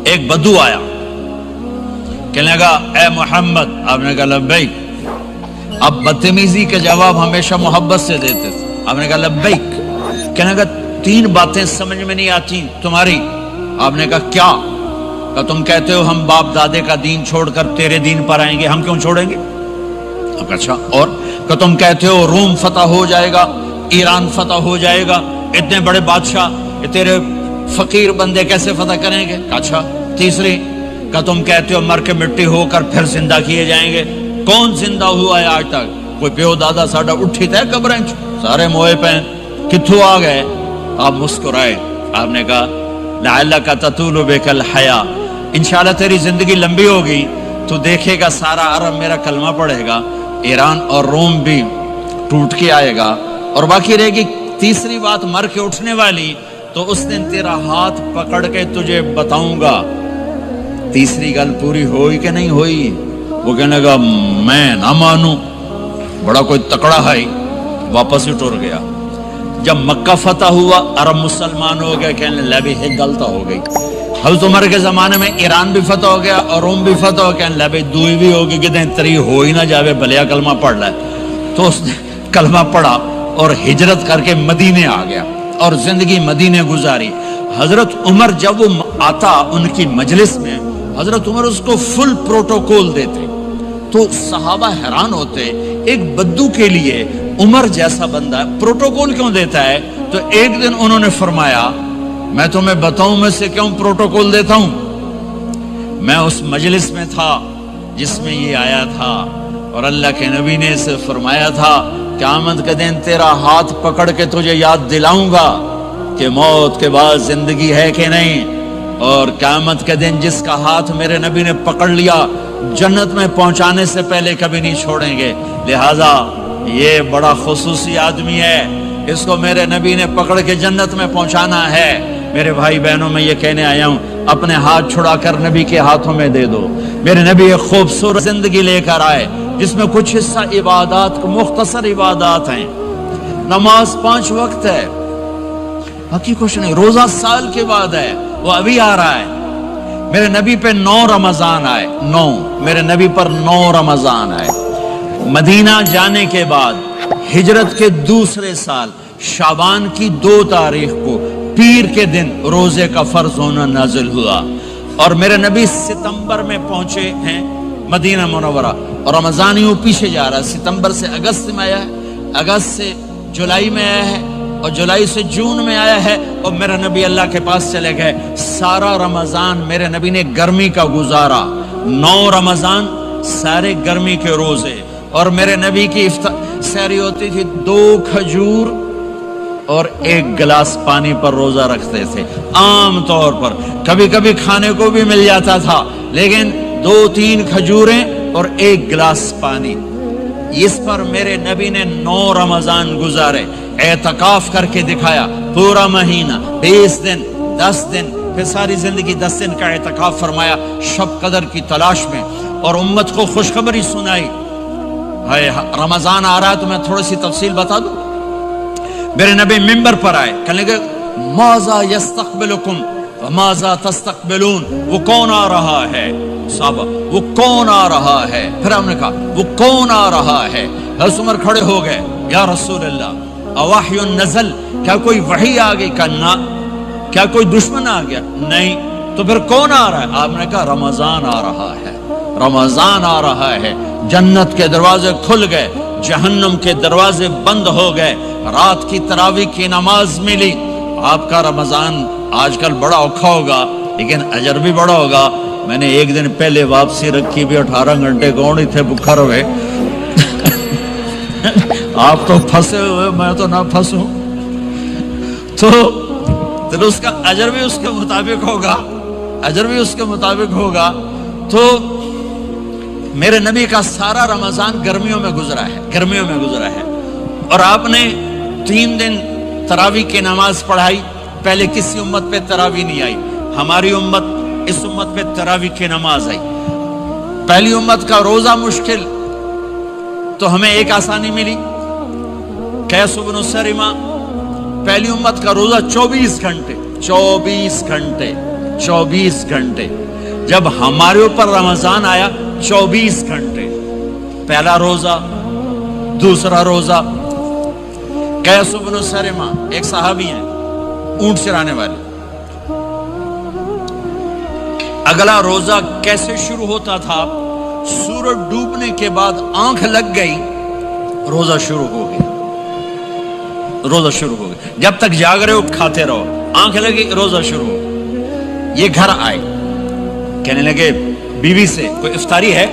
ایک بدو آیا, کہنے لگا اے محمد. آپ نے کہا لبیک. اب بدتمیزی کا جواب ہمیشہ محبت سے دیتے تھے. آپ نے کہا لبیک. کہنے لگا 3 باتیں سمجھ میں نہیں آتی تمہاری. آپ نے کہا کیا؟ کہ تم کہتے ہو ہم باپ دادے کا دین چھوڑ کر تیرے دین پر آئیں گے, ہم کیوں چھوڑیں گے؟ اچھا. اور کہ تم کہتے ہو روم فتح ہو جائے گا, ایران فتح ہو جائے گا, اتنے بڑے بادشاہ تیرے فقیر بندے کیسے فتح کریں گے؟ اچھا. تیسری کہ تم کہتے ہو مر کے مٹی ہو کر پھر زندہ کیے جائیں گے. کون زندہ ہوا ہے آج تک؟ کوئی پیو دادا ساڈا اٹھی تے قبریں سارے موئے پہ کتھوں آ گئے؟ آپ مسکرائے. آپ نے کہا لعلک تطول بک الحیا, انشاءاللہ تیری زندگی لمبی ہوگی تو دیکھے گا سارا عرب میرا کلمہ پڑھے گا, ایران اور روم بھی ٹوٹ کے آئے گا, اور باقی رہے گی تیسری بات مر کے اٹھنے والی. تو اس دن تیرا ہاتھ پکڑ کے تجھے بتاؤں گا. تیسری گل پوری ہوئی کہ نہیں ہوئی؟ وہ کہنے لگا میں نہ مانوں, بڑا کوئی تکڑا ہے. واپس ہی ٹر گیا. جب مکہ فتح ہوا عرب مسلمان ہو گئے, کہنے لگے ایک غلطی ہو گئی. حضرت عمر کے زمانے میں ایران بھی فتح ہو گیا اور روم بھی فتح ہو گیا, کہنے لگے دوئی بھی ہوگی کہ تری ہو ہی نہ جاوے بھلیا کلمہ پڑھ لے. تو اس نے کلمہ پڑھا اور ہجرت کر کے مدینے آ گیا اور زندگی مدینے گزاری. حضرت عمر جب وہ آتا ان کی مجلس میں, حضرت عمر اس کو فل پروٹوکول دیتے. تو صحابہ حیران ہوتے, ایک بدو کے لیے عمر جیسا بندہ پروٹوکول کیوں دیتا ہے؟ تو ایک دن انہوں نے فرمایا میں تمہیں بتاؤں میں سے کیوں پروٹوکول دیتا ہوں. میں اس مجلس میں تھا جس میں یہ آیا تھا, اور اللہ کے نبی نے اسے فرمایا تھا قیامت کے دن تیرا ہاتھ پکڑ کے تجھے یاد دلاؤں گا کہ موت کے بعد زندگی ہے کہ نہیں, اور قیامت کے دن جس کا ہاتھ میرے نبی نے پکڑ لیا جنت میں پہنچانے سے پہلے کبھی نہیں چھوڑیں گے. لہذا یہ بڑا خصوصی آدمی ہے, اس کو میرے نبی نے پکڑ کے جنت میں پہنچانا ہے. میرے بھائی بہنوں میں یہ کہنے آیا ہوں, اپنے ہاتھ چھڑا کر نبی کے ہاتھوں میں دے دو. میرے نبی ایک خوبصورت زندگی لے کر آئے جس میں کچھ حصہ عبادات, مختصر عبادات ہیں. نماز 5 وقت ہے, باقی کچھ نہیں. روزہ سال کے بعد ہے, وہ ابھی آ رہا ہے. میرے نبی پہ 9 رمضان آئے, 9 میرے نبی پر 9 رمضان آئے. مدینہ جانے کے بعد ہجرت کے دوسرے سال شعبان کی 2 تاریخ کو پیر کے دن روزے کا فرض ہونا نازل ہوا, اور میرے نبی ستمبر میں پہنچے ہیں مدینہ منورہ, اور رمضان یوں پیچھے جا رہا ہے. ستمبر سے اگست میں آیا ہے, اگست سے جولائی میں آیا ہے, اور جولائی سے جون میں آیا ہے, اور میرے نبی اللہ کے پاس چلے گئے. سارا رمضان میرے نبی نے گرمی کا گزارا. 9 رمضان سارے گرمی کے روزے, اور میرے نبی کی سحری ہوتی تھی 2 کھجور اور 1 گلاس پانی پر روزہ رکھتے تھے عام طور پر. کبھی کبھی کھانے کو بھی مل جاتا تھا, لیکن 2-3 کھجوریں اور 1 گلاس پانی. اس پر میرے نبی نے 9 رمضان گزارے, اعتکاف کر کے دکھایا. پورا مہینہ 20 دن 10 دن, پھر ساری زندگی 10 دن کا اعتکاف فرمایا شب قدر کی تلاش میں, اور امت کو خوشخبری سنائی. رمضان آ رہا ہے تو میں تھوڑی سی تفصیل بتا دوں. میرے نبی منبر پر آئے, کہنے لگے ماذا یستقبلکم وماذا تستقبلون, وہ کون آ رہا ہے؟ صحابہ وہ کون آ رہا ہے؟ پھر ہم نے کہا وہ کون آ رہا ہے؟ حضرت عمر کھڑے ہو گئے, یا رسول اللہ اوحی نزل, کیا کوئی وحی آ گئی؟ کہا کیا کوئی دشمن آ گیا؟ نہیں. تو پھر کون آ رہا ہے؟ آپ نے کہا رمضان آ رہا ہے, رمضان آ رہا ہے. جنت کے دروازے کھل گئے, جہنم کے دروازے بند ہو گئے, رات کی تراویح کی نماز ملی. آپ کا رمضان آج کل بڑا اوکھا ہوگا لیکن اجر بھی بڑا ہوگا. میں نے 1 دن پہلے واپسی رکھی بھی, 18 گھنٹے کون ہی تھے بکھر ہوئے. آپ تو پھنسے ہوئے, میں تو نہ پھنسوں. تو اس کا اجر بھی اس کے مطابق ہوگا, اجر بھی اس کے مطابق ہوگا. تو میرے نبی کا سارا رمضان گرمیوں میں گزرا ہے, گرمیوں میں گزرا ہے. اور آپ نے 3 دن تراویح کی نماز پڑھائی. پہلے کسی امت پہ تراویح نہیں آئی, ہماری امت اس امت پہ تراویح کی نماز آئی. پہلی امت کا روزہ مشکل, تو ہمیں ایک آسانی ملی. قیس بن سریمہ, پہلی امت کا روزہ 24 گھنٹے, 24 گھنٹے 24 گھنٹے. جب ہمارے اوپر رمضان آیا 24 گھنٹے. پہلا روزہ، دوسرا روزہ. قیس بن سرمہ ایک صحابی ہیں، اونٹ چرانے والے. اگلا روزہ کیسے شروع ہوتا تھا؟ سورج ڈوبنے کے بعد آنکھ لگ گئی، روزہ شروع ہو گیا. روزہ شروع ہو گیا. جب تک جاگ رہے ہو کھاتے رہو، آنکھ لگی روزہ شروع ہو. یہ گھر آئے، کہنے لگے بیوی سے کوئی افطاری ہے؟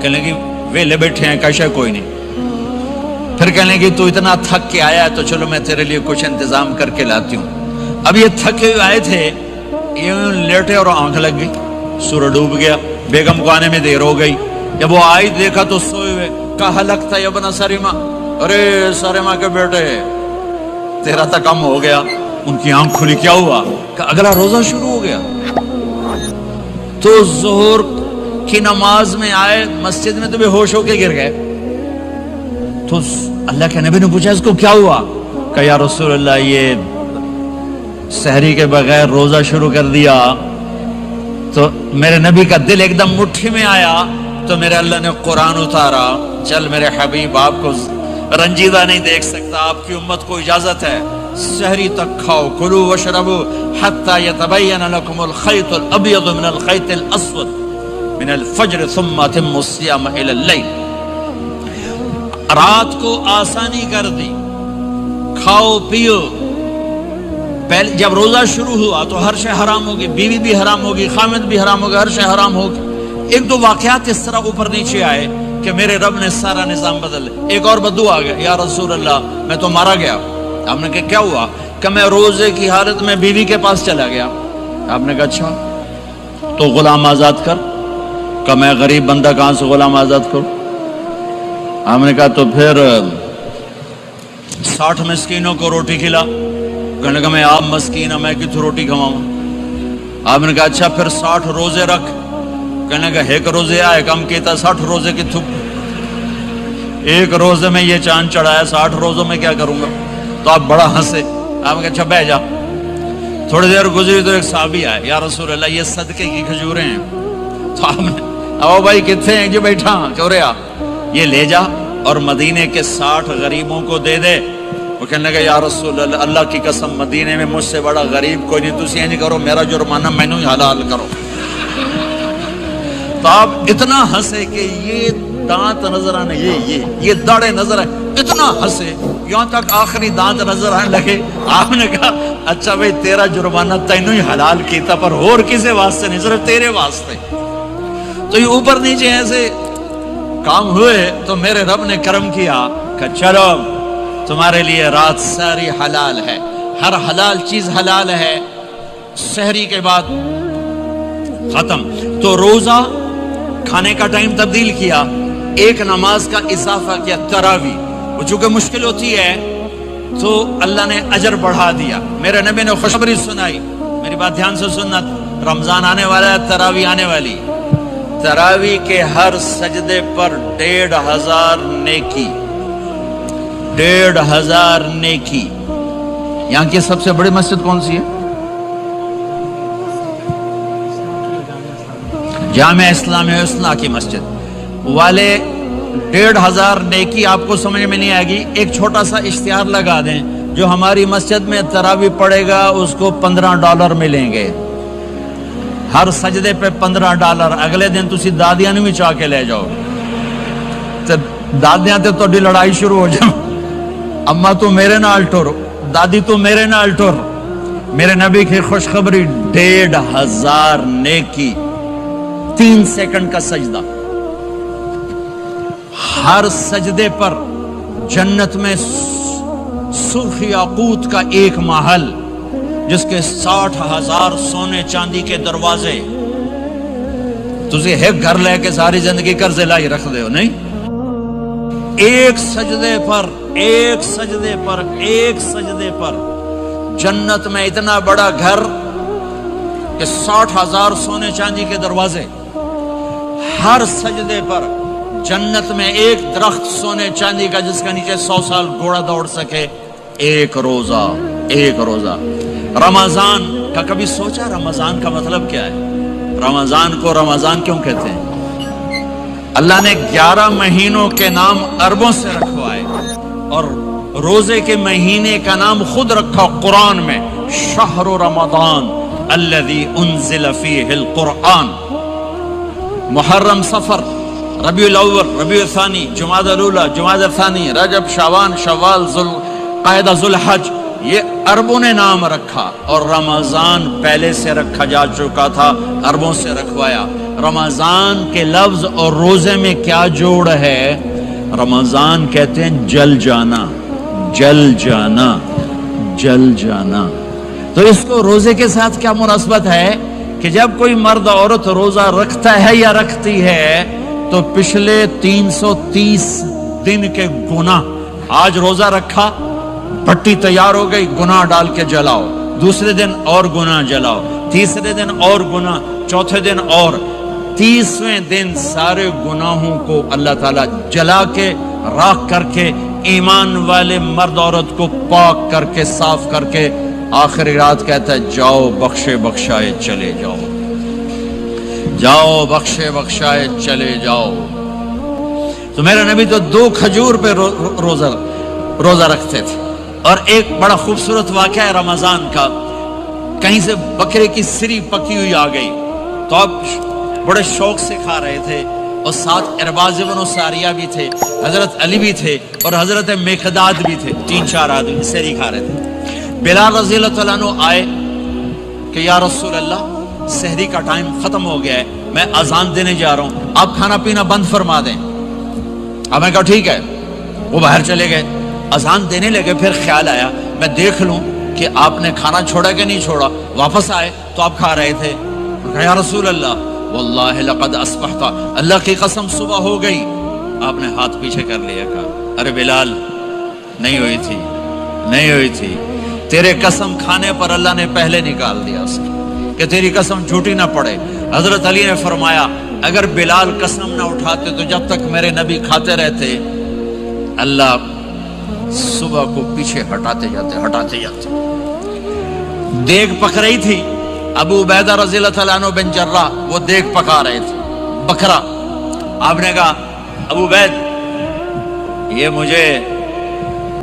کہنے لگے ویلے بیٹھے ہیں، کیسا کوئی نہیں. پھر کہنے لگے تو اتنا تھک کے آیا ہے تو چلو میں تیرے لیے کچھ انتظام کر کے لاتی ہوں. اب یہ تھکے ہوئے آئے تھے، یہ لیٹے اور آنکھ لگ گئی، سورج ڈوب گیا. بیگم کو آنے میں دیر ہو گئی. جب وہ آئی دیکھا تو سوئے ہوئے. کہا لگتا ہے ابن سرمہ، ارے سرمہ کے بیٹے تیرا تو کم ہو گیا. ان کی آنکھ کھلی، کیا ہوا؟ کہ اگلا روزہ شروع ہو گیا. تو ظہر کی نماز میں آئے مسجد میں تو بے ہوش ہو کے گر گئے. تو اللہ کے نبی نے پوچھا اس کو کیا ہوا؟ کہ یا رسول اللہ یہ سحری کے بغیر روزہ شروع کر دیا. تو میرے نبی کا دل ایک دم مٹھی میں آیا. تو میرے اللہ نے قرآن اتارا، چل میرے حبیب آپ کو رنجیدہ نہیں دیکھ سکتا، آپ کی امت کو اجازت ہے سحری تک کھاؤ، کلو وشربو حتی یتبین لکم الخیط الابیض من الخیط الاسود من الفجر ثم اتموا الصیام الی اللیل. رات کو آسانی کر دی، کھاؤ پیو. پہلے جب روزہ شروع ہوا تو ہر شے حرام ہوگی، بیوی بھی حرام ہوگی، خامد بھی حرام ہوگا، ہر شے حرام ہوگی. ایک دو واقعات اس طرح اوپر نیچے آئے کہ میرے رب نے سارا نظام بدل. ایک اور بدو آ گیا، یا رسول اللہ میں تو مارا گیا. آپ نے کہا کیا ہوا؟ کہ میں روزے کی حالت میں بیوی کے پاس چلا گیا. آپ نے کہا اچھا تو غلام آزاد کر. کہ میں غریب بندہ کہاں سے غلام آزاد کروں؟ آپ نے کہا تو پھر 60 مسکینوں کو روٹی کھلا. کہنے لگا میں آپ مسکین ہوں، میں کتوں روٹی کھواؤں؟ آپ نے کہا اچھا پھر 60 روزے رکھ. کہنے لگا ایک روزے آئے کم کیتا 60 روزے کی تھوک. ایک روزے میں یہ چاند چڑھایا، 60 روزوں میں کیا کروں گا؟ تو آپ بڑا ہنسے. آپ نے کہا اچھا بہ جا. تھوڑی دیر گزری تو ایک صحابی آئے، یا رسول اللہ یہ صدقے کی کھجوریں ہیں. تو آپ نے او بھائی کتنے ہیں؟ جو بیٹھا چوریا یہ لے جا اور مدینے کے 60 غریبوں کو دے دے. وہ کہنے لگا یا رسول اللہ اللہ کی قسم مدینے میں مجھ سے بڑا غریب کوئی نہیں، تسی یہ نہیں کرو، میرا جرمانہ میں نے ہی حلال کرو. تو آپ اتنا ہنسے کہ یہ دانت نظر آنے، یہ داڑے نظر آئے، اتنا ہنسے یہاں تک آخری دانت نظر آنے لگے. آپ نے کہا اچھا بھائی تیرا جرمانہ تینوں ہی حلال کیتا، پر اور کسی واسطے نہیں، صرف تیرے واسطے. تو یہ اوپر نیچے ایسے کام ہوئے تو میرے رب نے کرم کیا کہ چلو تمہارے لیے رات ساری حلال ہے، ہر حلال چیز حلال ہے. سحری کے بعد ختم. تو روزہ کھانے کا ٹائم تبدیل کیا، ایک نماز کا اضافہ کیا، تراویح. وہ چونکہ مشکل ہوتی ہے تو اللہ نے اجر بڑھا دیا. میرے نبی نے خوشخبری سنائی، میری بات دھیان سے سننا، رمضان آنے والا ہے، تراویح آنے والی. تراویح کے ہر سجدے پر 1500 نیکی، 1500 نیکی. یہاں کی سب سے بڑی مسجد کون سی ہے؟ جامعہ اسلامیہ حسنہ کی مسجد والے. 1500 نیکی آپ کو سمجھ میں نہیں آئے گی. ایک چھوٹا سا اشتہار لگا دیں، جو ہماری مسجد میں تراویح پڑے گا اس کو $15 ملیں گے ہر سجدے پہ. $15. اگلے دن تسی دادیاں بھی چاہ کے لے جاؤ. دادیاں تے تھوڑی لڑائی شروع ہو جائے، اما تو میرے نال ٹر، دادی تو میرے نال ٹر. میرے نبی کی خوشخبری 1500 نیکی، 3 سیکنڈ کا سجدہ. ہر سجدے پر جنت میں سرخ یاقوت کا ایک محل جس کے 60,000 سونے چاندی کے دروازے. تسی ایک گھر لے کے ساری زندگی قرضے لائی رکھ دے ہو نہیں. ایک سجدے پر، ایک سجدے پر، ایک سجدے پر جنت میں اتنا بڑا گھر کہ 60,000 سونے چاندی کے دروازے. ہر سجدے پر جنت میں ایک درخت سونے چاندی کا جس کا نیچے 100 سال گھوڑا دوڑ سکے. ایک روزہ، ایک روزہ. رمضان کا کبھی سوچا رمضان کا مطلب کیا ہے؟ رمضان کو رمضان کیوں کہتے ہیں؟ اللہ نے 11 مہینوں کے نام عربوں سے رکھوائے اور روزے کے مہینے کا نام خود رکھا قرآن میں، شہر رمضان الذی انزل فیہ القرآن۔ محرم، صفر، ربیع الاول، ربیع الثانی، جمادی الاولی، جمادی الثانی، رجب، شعبان، شوال، ذوالقعدہ، ذوالحج، یہ عربوں نے نام رکھا، اور رمضان پہلے سے رکھا جا چکا تھا، عربوں سے رکھوایا۔ رمضان کے لفظ اور روزے میں کیا جوڑ ہے؟ رمضان کہتے ہیں جل جانا، جل جانا، جل جانا۔ تو اس کو روزے کے ساتھ کیا مناسبت ہے کہ جب کوئی مرد عورت روزہ رکھتا ہے یا رکھتی ہے تو پچھلے 330 دن کے گناہ، آج روزہ رکھا، پٹی تیار ہو گئی، گناہ ڈال کے جلاؤ، دوسرے دن اور گناہ جلاؤ، تیسرے دن اور گناہ، چوتھے دن اور، 30ویں دن سارے گناہوں کو اللہ تعالیٰ جلا کے، راکھ کر کے، ایمان والے مرد عورت کو پاک کر کے، صاف کر کے، آخری رات کہتا ہے جاؤ بخشے بخشائے چلے جاؤ، جاؤ بخشے بخشائے چلے جاؤ۔ تو میرے نبی تو 2 کھجور پہ روزہ رکھتے تھے۔ اور ایک بڑا خوبصورت واقعہ ہے رمضان کا، کہیں سے بکرے کی سری پکی ہوئی آ گئی تو آپ بڑے شوق سے کھا رہے تھے، اور ساتھ ارباز بن ساریہ بھی تھے، حضرت علی بھی تھے، اور حضرت مقداد بھی تھے، 3-4 آدمی سری کھا رہے تھے۔ بلال رضی اللہ تعالیٰ عنہ آئے کہ یا رسول اللہ سحری کا ٹائم ختم ہو گیا ہے، میں اذان دینے جا رہا ہوں، آپ کھانا پینا بند فرما دیں۔ اب میں کہا ٹھیک ہے، وہ باہر چلے گئے، اذان دینے لگے، پھر خیال آیا میں دیکھ لوں کہ آپ نے کھانا چھوڑا کہ نہیں چھوڑا، واپس آئے تو آپ کھا رہے تھے۔ یا رسول اللہ واللہ لقد اصبحت، اللہ کی قسم صبح ہو گئی۔ آپ نے ہاتھ پیچھے کر لیا، کہا ارے بلال نہیں ہوئی تھی، نہیں ہوئی تھی، تیرے قسم کھانے پر اللہ نے پہلے نکال دیا اس کہ تیری قسم جھوٹی نہ پڑے۔ حضرت علی نے فرمایا اگر بلال قسم نہ اٹھاتے تو جب تک میرے نبی کھاتے رہتے اللہ صبح کو پیچھے ہٹاتے جاتے۔ دیگ پک رہی تھی، ابو عبیدہ رضی اللہ تعالیٰ عنہ بن جراح وہ دیگ پکا رہے تھے، بکرا۔ آپ نے کہا ابو عبید یہ مجھے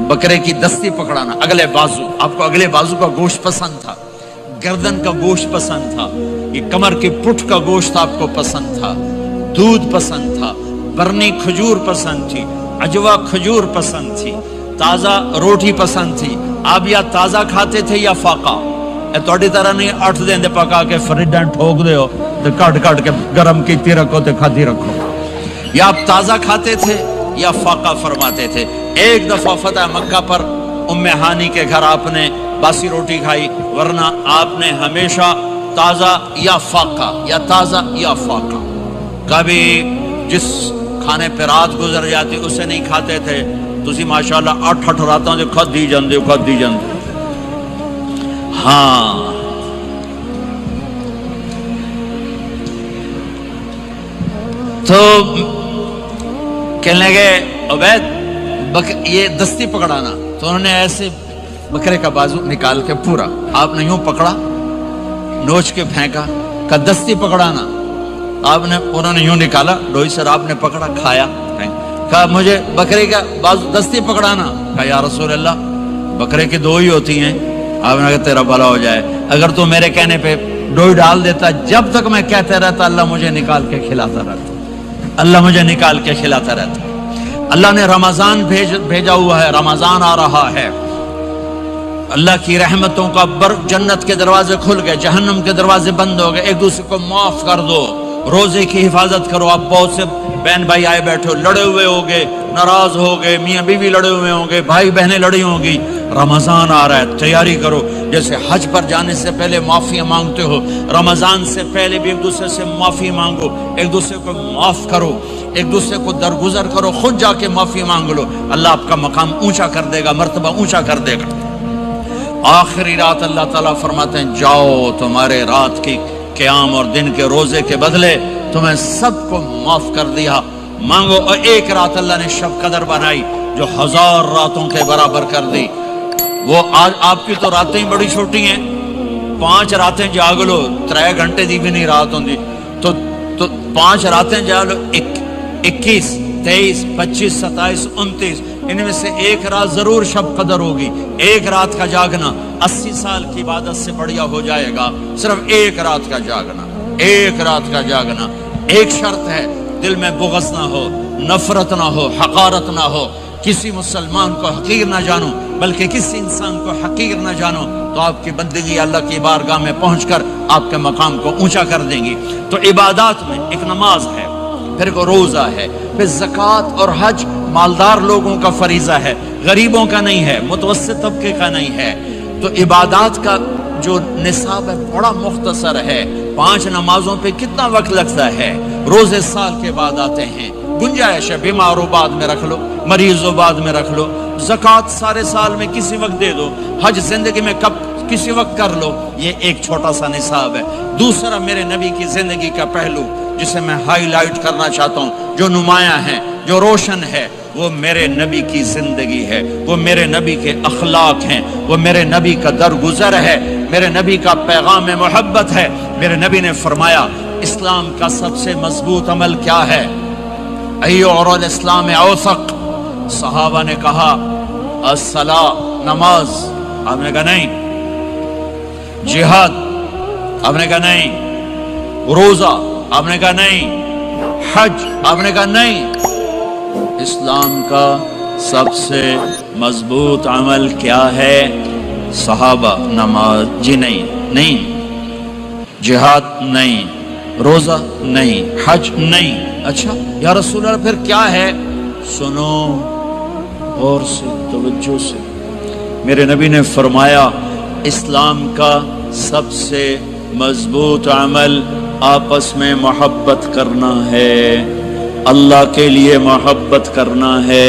بکرے کی دستی پکڑانا، اگلے بازو، آپ کو اگلے بازو کا گوشت پسند تھا، گردن کا گوشت پسند تھا، یہ کمر کی پٹھ کا گوشت آپ کو پسند تھا، دودھ پسند تھا، برنی کھجور پسند تھی، عجوا کھجور پسند تھی، تازہ روٹی پسند تھی۔ آپ یا تازہ کھاتے تھے یا فاقہ، توڑی طرح نہیں 8 دن دے پکا کے فریڈن ٹھوک دے ہو تو کٹ کے گرم کیتی رکھو تو کھاتی رکھو، یا آپ تازہ کھاتے تھے یا فاقہ فرماتے تھے۔ ایک دفعہ فتح مکہ پر ام ہانی کے گھر آپ نے باسی روٹی کھائی، ورنہ آپ نے ہمیشہ تازہ یا فاقہ، یا تازہ یا فاقہ، کبھی جس کھانے پہ رات گزر جاتی اسے نہیں کھاتے تھے۔ تسی ماشاءاللہ 8 راتوں سے کھد دی جاندے ہاں۔ تو کہنے لگے عبید یہ دستی پکڑانا، تو انہوں نے ایسے بکرے کا بازو نکال کے پورا آپ نے یوں پکڑا، نوچ کے پھینکا، کہ دستی پکڑانا، آپ نے انہوں نے یوں نکالا ڈوئی سر، آپ نے پکڑا، کھایا، کہا مجھے بکرے کا بازو دستی پکڑانا، کہا یا رسول اللہ بکرے کی 2 ہی ہوتی ہیں۔ آپ نے کہا تیرا بھلا ہو جائے، اگر تو میرے کہنے پہ ڈوئی ڈال دیتا، جب تک میں کہتے رہتا اللہ مجھے نکال کے کھلاتا رہتا، اللہ مجھے نکال کے کھلاتا رہتا۔ اللہ نے رمضان بھیجا ہوا ہے، رمضان آ رہا ہے، اللہ کی رحمتوں کا جنت کے دروازے کھل گئے، جہنم کے دروازے بند ہو گئے، ایک دوسرے کو معاف کر دو، روزے کی حفاظت کرو۔ آپ بہت سے بہن بھائی آئے بیٹھے ہو، لڑے ہوئے ہوگے، ناراض ہوگے، میاں بیوی لڑے ہوئے ہوں گے، بھائی بہنیں لڑی ہوں گی، رمضان آ رہا ہے، تیاری کرو۔ جیسے حج پر جانے سے پہلے معافیاں مانگتے ہو، رمضان سے پہلے بھی ایک دوسرے سے معافی مانگو، ایک دوسرے کو معاف کرو، ایک دوسرے کو درگزر کرو، خود جا کے معافی مانگ لو، اللہ آپ کا مقام اونچا کر دے گا، مرتبہ اونچا کر دے گا۔ آخری رات اللہ تعالیٰ فرماتے ہیں جاؤ، تمہارے رات کی قیام اور دن کے روزے کے بدلے تمہیں سب کو معاف کر دیا، مانگو۔ اور ایک رات اللہ نے شب قدر بنائی جو 1000 راتوں کے برابر کر دی۔ وہ آج آپ کی تو راتیں ہی بڑی چھوٹی ہیں، 5 راتیں جاگ لو 3 گھنٹے دی بھی نہیں رات ہوندی تو 5 راتیں جاگ لو 21 23 25 27 29 ان میں سے ایک رات ضرور شب قدر ہوگی. ایک رات کا جاگنا 80 سال کی عبادت سے بڑھیا ہو جائے گا. صرف ایک رات کا جاگنا, ایک رات کا جاگنا. ایک شرط ہے, دل میں بغض نہ ہو, نفرت نہ ہو, حقارت نہ ہو, کسی مسلمان کو حقیر نہ جانو بلکہ کسی انسان کو حقیر نہ جانو, تو آپ کی بندگی اللہ کی بارگاہ میں پہنچ کر آپ کے مقام کو اونچا کر دیں گی. تو عبادات میں ایک نماز ہے, پھر کو روزہ ہے, پھر زکوٰۃ اور حج مالدار لوگوں کا فریضہ ہے, غریبوں کا نہیں ہے, متوسط طبقے کا نہیں ہے. تو عبادات کا جو نصاب ہے بڑا مختصر ہے. 5 نمازوں پہ کتنا وقت لگتا ہے, روزے سال کے بعد آتے ہیں, گنجائش ہے, بیماروں بعد میں رکھ لو, مریضوں بعد میں رکھ لو, زکوٰۃ سارے سال میں کسی وقت دے دو, حج زندگی میں کب کسی وقت کر لو. یہ ایک چھوٹا سا نصاب ہے. دوسرا میرے نبی کی زندگی کا پہلو جسے میں ہائی لائٹ کرنا چاہتا ہوں, جو نمایاں ہے, جو روشن ہے, وہ میرے نبی کی زندگی ہے, وہ میرے نبی کے اخلاق ہیں, وہ میرے نبی کا درگزر ہے, میرے نبی کا پیغام محبت ہے. میرے نبی نے فرمایا اسلام کا سب سے مضبوط عمل کیا ہے؟ ایو اور الاسلام اوثق. صحابہ نے کہا الصلاۃ, نماز. آپ نے کہا نہیں. جہاد. آپ نے کہا نہیں. روزہ. آپ نے کہا نہیں. حج. آپ نے کہا نہیں. اسلام کا سب سے مضبوط عمل کیا ہے؟ صحابہ نماز. جی نہیں. جہاد نہیں. روزہ نہیں. حج نہیں. اچھا یا رسول اللہ پھر کیا ہے؟ سنو اور سے توجہ سے. میرے نبی نے فرمایا اسلام کا سب سے مضبوط عمل آپس میں محبت کرنا ہے. اللہ کے لیے محبت کرنا ہے.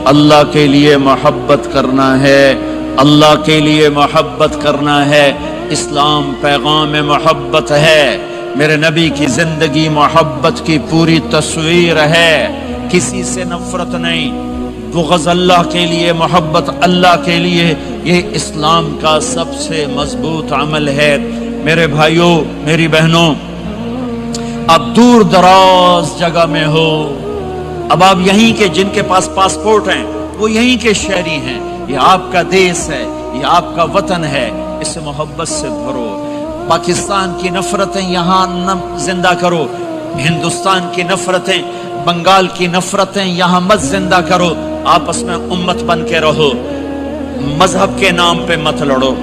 اللہ کے لیے محبت کرنا ہے. اللہ کے لیے محبت کرنا ہے. اسلام پیغام محبت ہے. میرے نبی کی زندگی محبت کی پوری تصویر ہے. کسی سے نفرت نہیں, بغض اللہ کے لیے, محبت اللہ کے لیے. یہ اسلام کا سب سے مضبوط عمل ہے. میرے بھائیوں, میری بہنوں, اب دور دراز جگہ میں ہو, اب آپ یہیں کے, جن کے پاس پاسپورٹ ہیں وہ یہیں کے شہری ہیں. یہ آپ کا دیس ہے, یہ آپ کا وطن ہے, اسے محبت سے بھرو. پاکستان کی نفرتیں یہاں نہ زندہ کرو, ہندوستان کی نفرتیں, بنگال کی نفرتیں یہاں مت زندہ کرو. آپس میں امت بن کے رہو, مذہب کے نام پہ مت لڑو.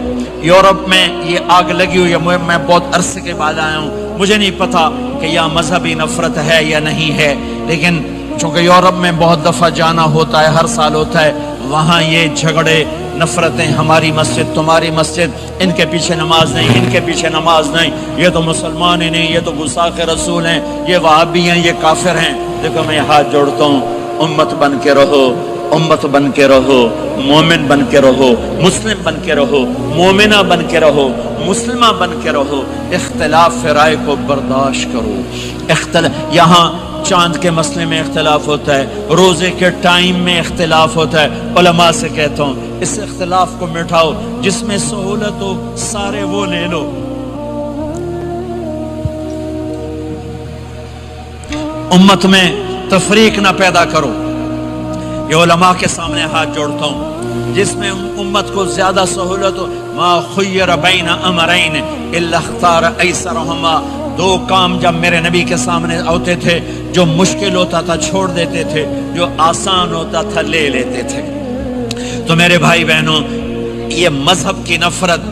یورپ میں یہ آگ لگی ہوئی ہے, میں بہت عرصے کے بعد آیا ہوں, مجھے نہیں پتا کہ یہاں مذہبی نفرت ہے یا نہیں ہے, لیکن چونکہ یورپ میں بہت دفعہ جانا ہوتا ہے, ہر سال ہوتا ہے, وہاں یہ جھگڑے, نفرتیں, ہماری مسجد, تمہاری مسجد, ان کے پیچھے نماز نہیں, ان کے پیچھے نماز نہیں, یہ تو مسلمان ہی نہیں, یہ تو گستاخ رسول ہیں, یہ وہابی ہیں, یہ کافر ہیں. دیکھو میں ہاتھ جوڑتا ہوں, امت بن کے رہو, امت بن کے رہو, مومن بن کے رہو, مسلم بن کے رہو, مومنہ بن کے رہو, مسلمہ بن کے رہو. اختلاف رائے کو برداشت کرو. یہاں چاند کے مسئلے میں اختلاف ہوتا ہے, روزے کے ٹائم میں اختلاف ہوتا ہے. علماء سے کہتا ہوں اس اختلاف کو مٹھاؤ, جس میں سہولت ہو سارے وہ لے لو. امت میں تفریق نہ پیدا کرو. یہ علماء کے سامنے ہاتھ جوڑتا ہوں, جس میں امت کو زیادہ سہولت ہو. ما خیر بین امرین الا اختار ایسرہما. 2 کام جب میرے نبی کے سامنے ہوتے تھے, جو مشکل ہوتا تھا چھوڑ دیتے تھے, جو آسان ہوتا تھا لے لیتے تھے. تو میرے بھائی بہنوں, یہ مذہب کی نفرت